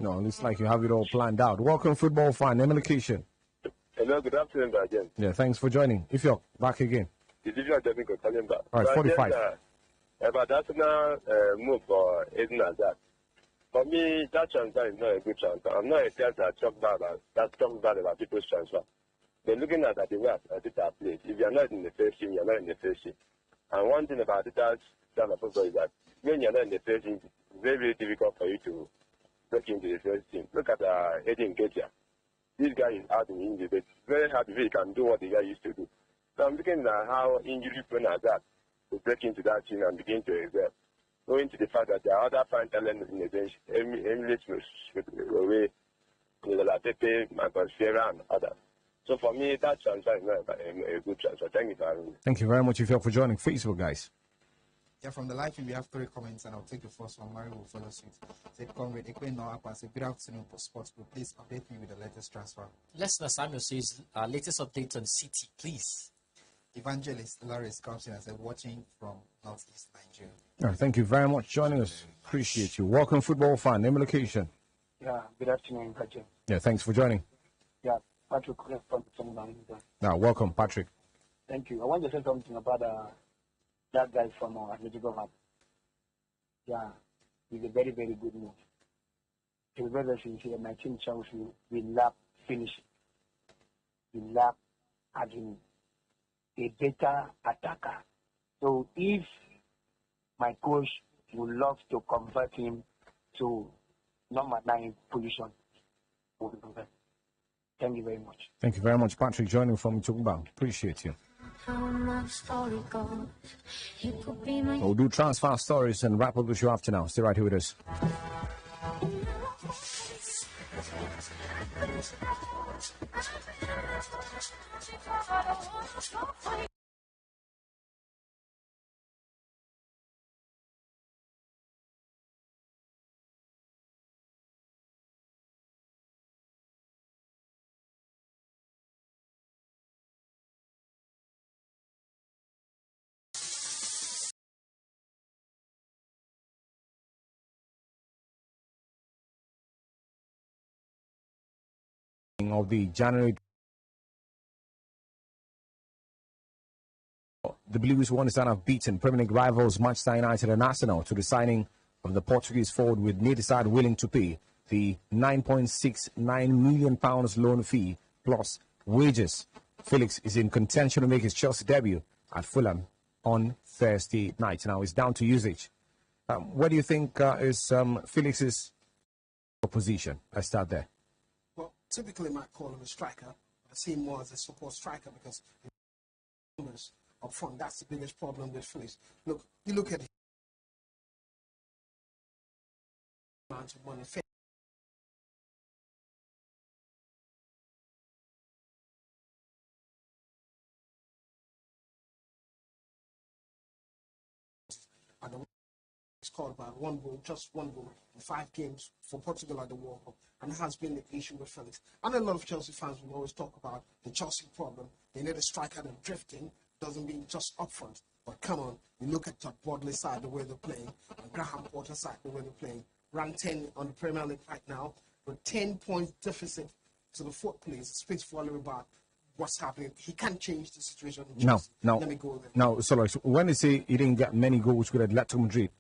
No, looks like you have it all planned out. Welcome, football fan, Emilication. Hello, good afternoon, Rajan. Yeah, thanks for joining. If you're back again. Did you just go coming back? All right, 45. About Arsenal move for Eden Hazard. For me, that transfer is not a good transfer. I'm not a fan that talk bad about people's transfer. They're looking at the way Ateta plays. If you're not in the first team, you're not in the first team. And one thing about Ateta's style of football is that when you're not in the first team, it's very, very difficult for you to break into the first team. Look at Eddie Nketiah. This guy is out in injury, but it's very hard if he can do what the guy used to do. So I'm looking at how injury prone as that to break into that team and begin to excel. Owing to the fact that there are other fine talents in the bench, Emily Smith, Pepe, Marcus Ferreira, and others. So for me, that transfer is not a good transfer. Thank you for having me. Thank you very much, If you're for joining Facebook, guys. Yeah, from the live stream, we have 3 comments, and I'll take the first one. Mario will follow suit. Say, Comrade Ekwe Noah, say, good afternoon for Sports Group. Please update me with the latest transfer. Listener Samuel says, latest update on City, please. Evangelist Laris comes in and said, watching from Northeast Nigeria. All right, thank you very much for joining us. Appreciate you. Welcome, football fan, Emilication. Yeah, good afternoon, Rajan. Yeah, thanks for joining. Yeah, Patrick from Senegal. Now, welcome, Patrick. Thank you. I want to say something about that guy from Atletico Madrid. Yeah, he's a very, very good move. To be very sincere, my team Chelsea, we lack finishing. We lack having a better attacker. So if my coach would love to convert him to number 9 position, we'll do that. Thank you very much. Thank you very much, Patrick, joining from Tugba. Appreciate you. We'll do transfer stories and wrap up the show after now. Stay right here with us. Of the January, the Blues won the have beaten Premier League rivals Manchester United and Arsenal to the signing of the Portuguese forward, with neither side willing to pay the £9.69 million loan fee plus wages. Felix is in contention to make his Chelsea debut at Fulham on Thursday night. Now it's down to usage. What do you think is Felix's position? Let's start there. Well, typically might call him a striker. I see him more as a support striker because numbers up front. That's the biggest problem with Felix. Look, you look at amount of money. And the scored about 1 goal, just 1 goal in 5 games for Portugal at the World Cup, and it has been an issue with Felix. And a lot of Chelsea fans will always talk about the Chelsea problem. They need a striker that's drifting, doesn't mean just up front. But come on, you look at Todd Bodley's side, the way they're playing, and Graham Potter's side, the way they're playing. Ranked 10 on the Premier League right now, with 10 points deficit to the 4th place. It speaks volume about what's happening. He can't change the situation. No. Let me go there. Now, so like, when they say he didn't get many goals with Atletico Madrid,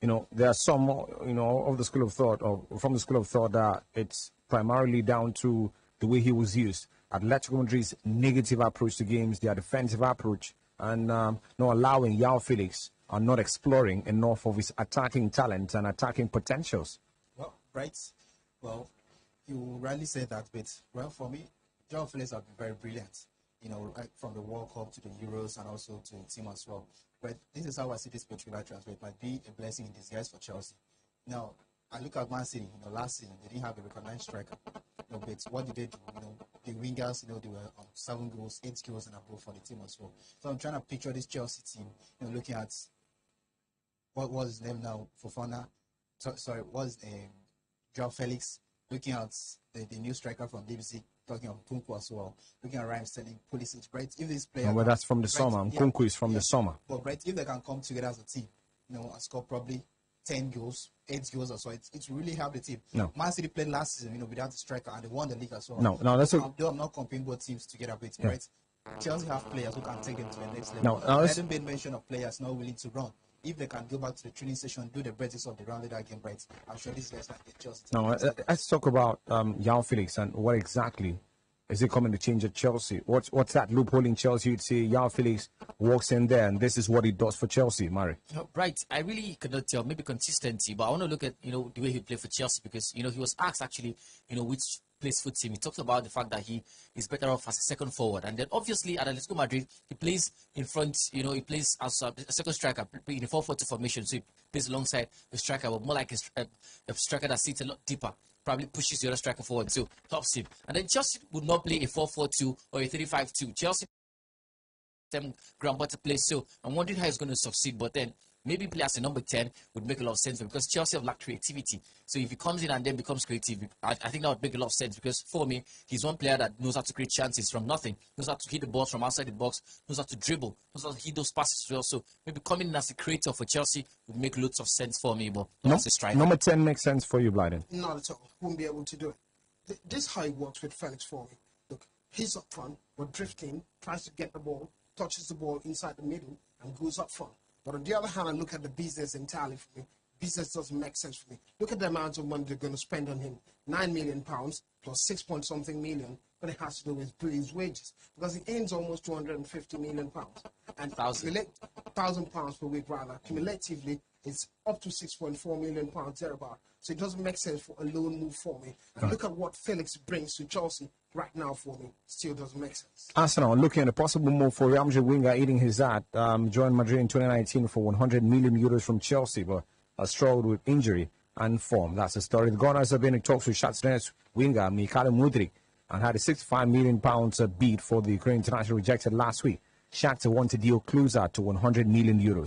you know, there are some, you know, of the school of thought, or from the school of thought, that it's primarily down to the way he was used. Atletico Madrid's negative approach to games, their defensive approach, and not allowing João Felix or not exploring enough of his attacking talent and attacking potentials. Well, right. Well, you rarely say that, but, well, for me, João Felix has been very brilliant, you know, right from the World Cup to the Euros and also to the team as well. But this is how I see this particular transfer. It might be a blessing in disguise for Chelsea. Now, I look at Man City, you know, last season, they didn't have a recognized striker. You know, but what did they do? You know, the wingers, you know, they were on 7 goals, 8 goals and above for the team as well. So I'm trying to picture this Chelsea team, you know, looking at what was his name now, Fofana, João Felix, looking at the new striker from Leipzig, talking of Kunku as well, looking at Ryan Sterling, Pulisic, right? If this player, Well, that's from the right, summer. yeah, Kunku is from the summer. But right, if they can come together as a team, and score probably 10 goals, 8 goals or so, it really helped the team. No. Man City played last season, without a striker, and they won the league as well. No, that's Though I'm not comparing both teams together, but right? Chelsea have players who can take them to the next No, level. that's- Let them made mention of players not willing to run. If they can go back to the training session, do the basics of the rounded that game, right? I'm sure these guys can get Chelsea. No, let's talk about Yao Felix and what exactly is it coming to change at Chelsea? What's that loophole in Chelsea? You'd say Yao Felix walks in there and this is what he does for Chelsea, Mari. Right, I really cannot tell. Maybe consistency, but I want to look at the way he played for Chelsea because he was asked actually which place fits him. He talked about the fact that he is better off as a second forward, and then obviously at Atletico Madrid he plays in front. He plays as a second striker in a 4-4-2 formation, so he plays alongside the striker, but more like a striker that sits a lot deeper. Probably pushes the other striker forward, so helps him. And then Chelsea would not play a 4-4-2 or a 3-5-2. Chelsea ground butter play, so I'm wondering how he's going to succeed. But then maybe play as a number 10 would make a lot of sense because Chelsea have lacked creativity. So if he comes in and then becomes creative, I think that would make a lot of sense because for me, he's one player that knows how to create chances from nothing, knows how to hit the balls from outside the box, knows how to dribble, knows how to hit those passes as well. So maybe coming in as a creator for Chelsea would make loads of sense for me, but not as a striker. Number 10 makes sense for you, Blyden. Not at all. Won't be able to do it. This is how it works with Felix for me. Look, he's up front, but drifting, tries to get the ball, touches the ball inside the middle, and goes up front. But on the other hand, I look at the business entirely for me. Business doesn't make sense for me. Look at the amount of money they're going to spend on him. £9 million plus 6 point something million, but it has to do with his wages because he earns almost £250 million and £1,000 per week rather. Cumulatively, it's up to £6.4 million thereabout. So it doesn't make sense for a loan move for me. And look at what Felix brings to Chelsea right now for me. Still doesn't make sense. Arsenal looking at a possible move for Real Madrid winger eating his hat. Joined Madrid in 2019 for €100 million from Chelsea, but struggled with injury and form. That's the story. The Gunners have been in talks with Shakhtar's winger Mikhail Mudryk and had a £65 million bid for the Ukraine international rejected last week. Shakhtar want to deal closer to €100 million.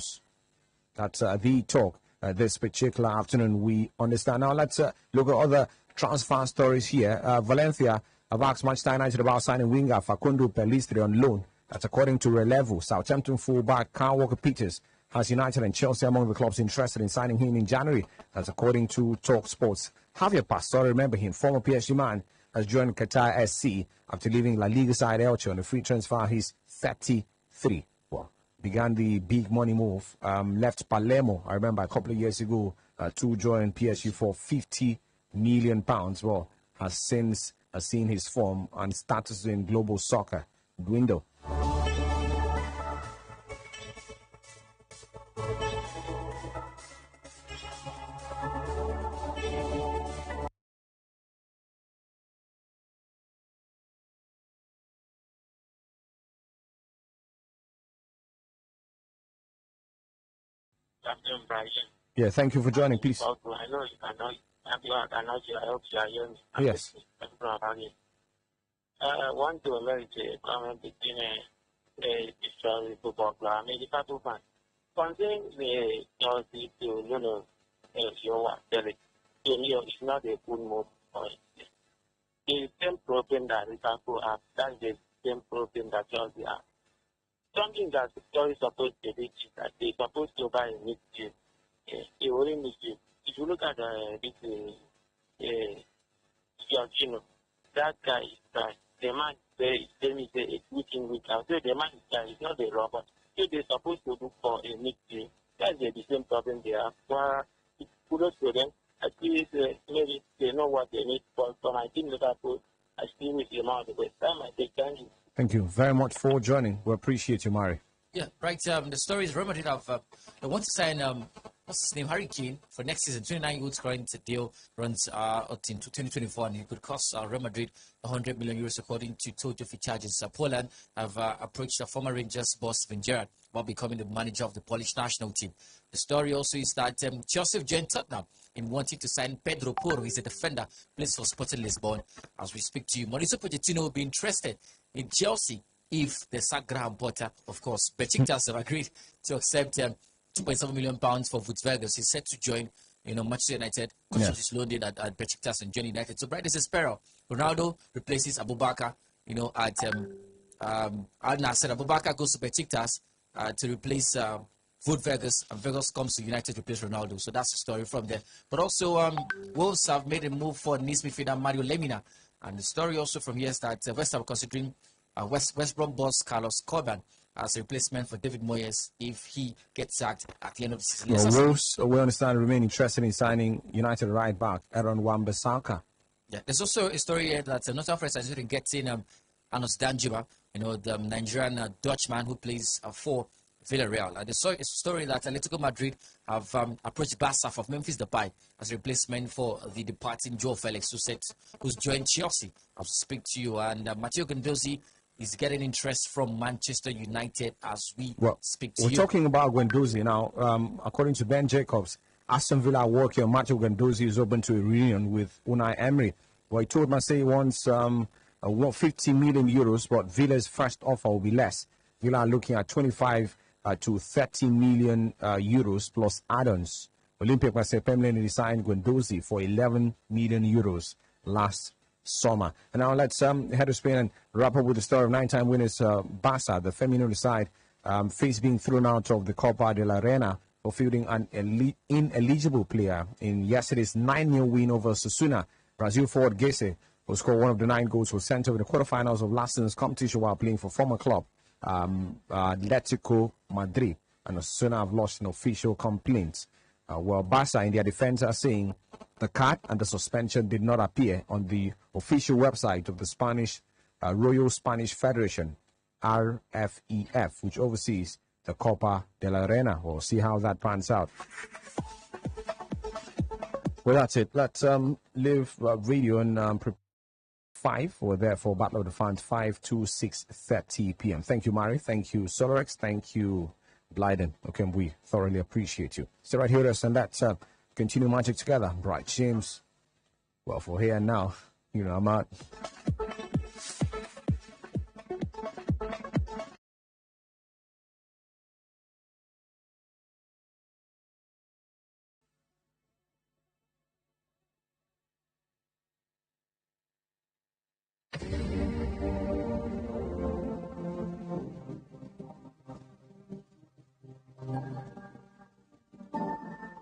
That's the talk this particular afternoon, we understand. Now let's look at other transfer stories here. Valencia have asked Manchester United about signing winger Facundo Pellistri on loan. That's according to Relevo. Southampton fullback Kyle Walker-Peters has United and Chelsea among the clubs interested in signing him in January. That's according to Talk Sports. Javier Pastore, remember him, former PSG man, has joined Qatar SC after leaving La Liga side Elche on a free transfer. He's 33. Well, began the big money move, left Palermo, I remember a couple of years ago, to join PSG for £50 million. Well, has since seen his form and status in global soccer dwindle. Captain Brian. Yeah, thank you for joining, please. I know you cannot. I hope you are hearing me. Yes. I want to make a comment between a story football player. I mean, the Liverpool fan. Concerning the Chelsea to, your ability, to me, it's not a good move for it. The same problem that Liverpool have, that's the same problem that Chelsea have. Something that the story is supposed to be is that they're supposed to buy a midfield. They only midfield. If you look at Giorgino, that guy is bad. The man is very week in, week out. So the man is bad. He's not a robot. So they're supposed to look for a midfield. That's the same problem they have. Well, it's kudos to them. At least maybe they know what they need. But for my team, Liverpool, I still wish them all the best. Time I take thank you. Thank you very much for joining. We appreciate you, Mari. Yeah, right. The story is Real Madrid they want to sign what's his name, Harry Kane, for next season. 29-year-old current deal runs until 2024, and it could cost Real Madrid €100 million according to Toto Charges. Poland have approached former Rangers boss Steven Gerrard about becoming the manager of the Polish national team. The story also is that Chelsea have joined Tottenham in wanting to sign Pedro Porro. He's a defender, plays for Sporting Lisbon. As we speak to you, Mauricio Pochettino will be interested in Chelsea if they sack Graham Potter. Of course, Besiktas have agreed to accept £2.7 million for Wutzbergers. He's set to join Manchester United, coach is loaned in at Besiktas and John United. So Bright is a sparrow. Ronaldo replaces Abubakar, at Al Nassr. Abubakar goes to Besiktas to replace Wood Vegas, and Vegas comes to United to replace Ronaldo. So that's the story from there. But also, Wolves have made a move for Nice midfielder Mario Lemina. And the story also from here is that West Ham are considering West Brom boss Carlos Corban as a replacement for David Moyes if he gets sacked at the end of the season. Well, Wolves, we understand, remain interested in signing United right back Aaron Wan-Bissaka. Yeah, there's also a story here that Nottingham Forest is interested in getting Anos Danjuma, the Nigerian Dutchman who plays for Villarreal. There's a story that Atletico Madrid have approached Barca of Memphis Depay as a replacement for the departing Joe Felix, who's joined Chelsea. I'll speak to you. And Matteo Guendouzi is getting interest from Manchester United as we speak to you. We're talking about Guendouzi now. According to Ben Jacobs, Aston Villa working Matteo Guendouzi is open to a reunion with Unai Emery. Well, he told Marseille he wants 50 million euros, but Villa's first offer will be less. Villa are looking at 25 to 30 million euros plus add-ons. Olympic Marseille permanently signed Guendouzi for 11 million euros last summer. And now let's head to Spain and wrap up with the story of 9-time winners Barca, the Femenino side, face being thrown out of the Copa de la Reina for fielding an ineligible player in yesterday's 9-0 win over Osasuna. Brazil forward Gese, who scored one of the 9 goals, was sent over the quarterfinals of last season's competition while playing for former club Atletico Madrid, and Osasuna have lodged an official complaint. Well, Barca in their defense are saying the card and the suspension did not appear on the official website of the Spanish Royal Spanish Federation, RFEF, which oversees the Copa de la Reina. We'll see how that pans out. Well, that's it. Let's leave radio and 5. We're there for Battle of the Fans, 5 to 6:30 p.m. Thank you, Mari. Thank you, Solorex. Thank you, Blyden. Okay, we thoroughly appreciate you. Stay right here with us and let's continue magic together. Bright James. Well, for here and now, I'm out.